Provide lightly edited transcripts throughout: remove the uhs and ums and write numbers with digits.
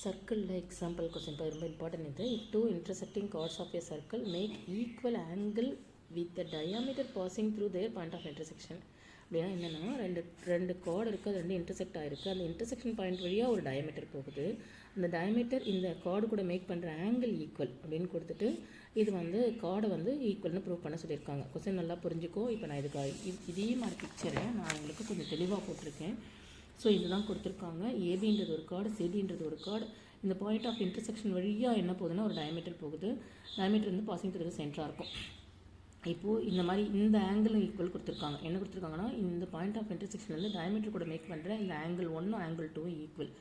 Circle example question ரொம்ப important இது. If two intersecting chords of a circle make equal angle with the diameter passing through their point of intersection. அப்படின்னா என்னென்னா ரெண்டு card இருக்குது, அது ரெண்டு இன்டர்செக்ட் ஆகிருக்கு. அந்த இன்டர்செக்ஷன் பாயிண்ட் வழியாக ஒரு டயமீட்டர் போகுது. அந்த டயமீட்டர் இந்த கார்டு கூட மேக் பண்ணுற ஆங்கிள் ஈக்குவல் அப்படின்னு கொடுத்துட்டு இது வந்து கார்டை வந்து ஈக்குவல்னு ப்ரூவ் பண்ண சொல்லியிருக்காங்க. கொஸ்டின் நல்லா புரிஞ்சுக்கோ. இப்போ நான் இதே மாதிரி பிக்சரை நான் உங்களுக்கு கொஞ்சம் தெளிவாக போட்டிருக்கேன். ஸோ இதுதான் கொடுத்துருக்காங்க. ஏபின்றது ஒரு கார்டு, சிடின்றது ஒரு கார்டு. இந்த பாயிண்ட் ஆஃப் இன்டர்செக்ஷன் வழியாக என்ன போகுதுன்னா ஒரு டயமீட்டர் போகுது. டயமீட்டர் வந்து பாசிங் த்ரூ சென்டராக இருக்கும். இப்போது இந்த மாதிரி இந்த ஆங்கிளும் ஈக்குவல் கொடுத்துருக்காங்க. என்ன கொடுத்துருக்காங்கன்னா இந்த பாயிண்ட் ஆஃப் இன்டர்செக்ஷன்லேருந்து டயமீட்டர் கூட மேக் பண்ணுற இந்த ஆங்கிள் 1 ஆங்கிள் 2 ஈக்குவல்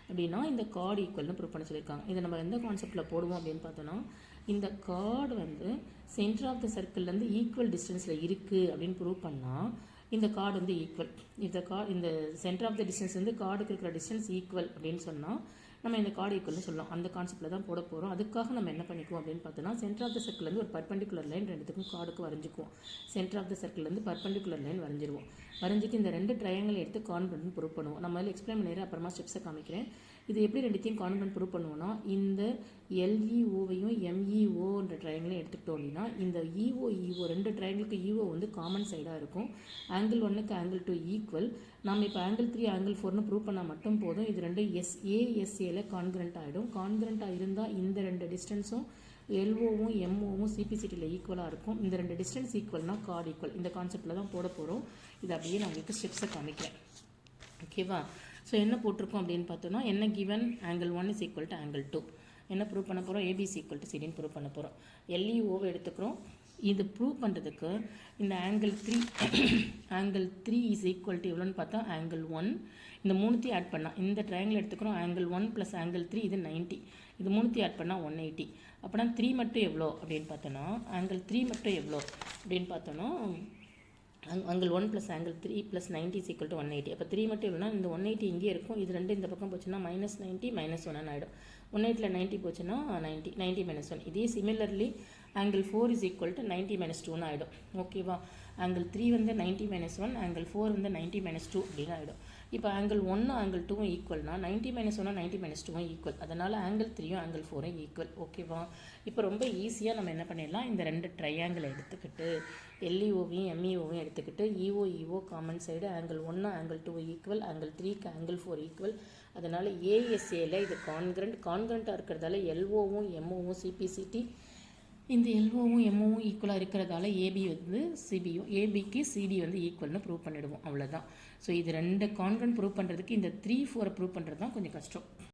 அப்படின்னா இந்த கார்டு ஈக்குவல்னு ப்ரூவ் பண்ண சொல்லியிருக்காங்க. இதை நம்ம எந்த கான்செப்ட்டில் போடுவோம் அப்படின்னு பார்த்தோன்னா, இந்த கார்டு வந்து சென்டர் ஆஃப் த சர்க்கிள்லேருந்து ஈக்குவல் டிஸ்டன்ஸில் இருக்குது அப்படின்னு ப்ரூவ் பண்ணால் இந்த கார்டு வந்து ஈக்குவல். இந்த சென்டர் ஆஃப் த டிஸ்டன்ஸ் வந்து கார்டுக்கு இருக்கிற டிஸ்டன்ஸ் ஈக்குவல் அப்படின்னு சொன்னால் நம்ம இந்த கார்டு ஈக்குவல்னு சொல்லலாம். அந்த கான்செப்ட்டில் தான் போட போகிறோம். அதுக்காக நம்ம என்ன பண்ணிக்குவோம் அப்படின்னு பார்த்தோன்னா, சென்டர் ஆஃப் த சர்க்கிள்லேருந்து ஒரு பர்பண்டிகுலர் லைன் ரெண்டுத்துக்கும் கார்டுக்கு வரைஞ்சிக்குவோம். சென்டர் ஆஃப் த சர்க்கிள்லேருந்து பர்பண்டிகுலர் லைன் வரைஞ்சிருவோம். வரைஞ்சிட்டு இந்த ரெண்டு ட்ரையாங்கிள் எடுத்து கான்வென்ட்னு ப்ரூவ் பண்ணுவோம். நம்ம அதில் எக்ஸ்பிளைன் பண்ணிடுறேன், அப்புறமா ஸ்டெப்ஸை காமிக்கிறேன். இது எப்படி ரெண்டுத்தையும் கான்வென்ட் ப்ரூவ் பண்ணுவோம்னா, இந்த எல்இஓவையும் எம்இஓன்ற ட்ரையாங்கிளையும் எடுத்துக்கிட்டோம் அப்படின்னா இந்த இஓ ரெண்டு ட்ரையாங்கிளுக்கு இஓ வந்து காமன் சைடாக இருக்கும். ஆங்கிள் 1க்கு ஆங்கிள் 2 ஈக்குவல். நம்ம இப்போ ஆங்கிள் 3 ஆங்கிள் 4னு ப்ரூவ் பண்ணால் மட்டும் போதும். இது ரெண்டு எஸ்ஏல கான்கிரண்ட் ஆகிடும். கான்கிரண்ட்டாக இருந்தால் இந்த ரெண்டு டிஸ்டன்ஸும் எல்ஓவும் எம்ஓவும் சிபிசிடியில் ஈக்குவலாக இருக்கும். இந்த ரெண்டு டிஸ்டன்ஸ் ஈக்குவல்னா கார்டு ஈக்குவல். இந்த கான்செப்டில் தான் போட போகிறோம். இது அப்படியே நான் உங்களுக்கு ஸ்டெப்ஸை காமிக்கிறேன். ஓகேவா? ஸோ என்ன போட்டிருக்கோம் அப்படின்னு பார்த்தோன்னா, என்ன given angle 1 is equal to angle 2. என்ன ப்ரூவ் பண்ண போகிறோம்? ஏபிசி ஈக்குவல் டு சிடின்னு ப்ரூவ் பண்ண போகிறோம். எல்இஓவை எடுத்துக்கிறோம். இது ப்ரூவ் பண்ணுறதுக்கு இந்த ஆங்கிள் 3 இஸ் ஈக்குவல் டு எவ்வளோன்னு பார்த்தா ஆங்கிள் 1. இந்த மூணுத்தையும் ஆட் பண்ணால் இந்த ட்ரையாங்கிள் எடுத்துக்கிறோம். ஆங்கிள் 1 ப்ளஸ் ஆங்கிள் 3 இது 90. இது மூணுத்தையும் ஆட் பண்ணால் 180. அப்படின்னா 3 மட்டும் எவ்வளோ அப்படின்னு பார்த்தோன்னா, ஆங்கிள் 3 மட்டும் எவ்வளோ அப்படின்னு பார்த்தோன்னா angle 1 plus angle 3 plus 90 is equal to 180. அப்போ 3 மட்டும் எவ்வளோனா இந்த 180 இங்கே இருக்கும். இது ரெண்டு இந்த பக்கம் போச்சுன்னா -90 -1 ஆகிடும். 180ல் 90 போச்சுன்னா 90 -1. இதே similarly angle 4 is equal to 90 -2ன்னு ஆகிடும். ஓகேவா? ஆங்கிள் 3 வந்து 90 -1, ஆங்கிள் 4 வந்து 90 -2 அப்படின்னு ஆகிடும். இப்போ ஆங்கிள் 1 ஆங்கிள் 2 ஈக்குவல்னா 90 -1 90 -2 ஈக்குவல். அதனால் ஆங்கிள் 3யும் ஆங்கிள் 4ம் ஈக்குவல். ஓகேவா? இப்போ ரொம்ப ஈஸியாக நம்ம என்ன பண்ணிடலாம், இந்த ரெண்டு ட்ரையாங்கிளை எடுத்துக்கிட்டு எல்இஓவையும் எம்இஓவையும் எடுத்துக்கிட்டு EO common side angle 1 angle 2 equal, angle 3க்கு ஆங்கிள் 4 ஈக்குவல். அதனால் ஏஎஸ்ஏல இது கான்கிரண்ட்டாக இருக்கிறதால எல்ஓவும் எம்ஓவும் சிபிசிடி, இந்த எல்ஓவும் எம்ஓவும் ஈக்குவலாக இருக்கிறதால ஏபி வந்து சிபியும், ஏபிக்கு சிடி வந்து ஈக்குவல்னு ப்ரூவ் பண்ணிவிடுவோம். அவ்வளோதான். ஸோ இது ரெண்டு கான்கிரண்ட் ப்ரூவ் பண்ணுறதுக்கு இந்த 3, 4 ப்ரூவ் பண்ணுறது தான் கொஞ்சம் கஷ்டம்.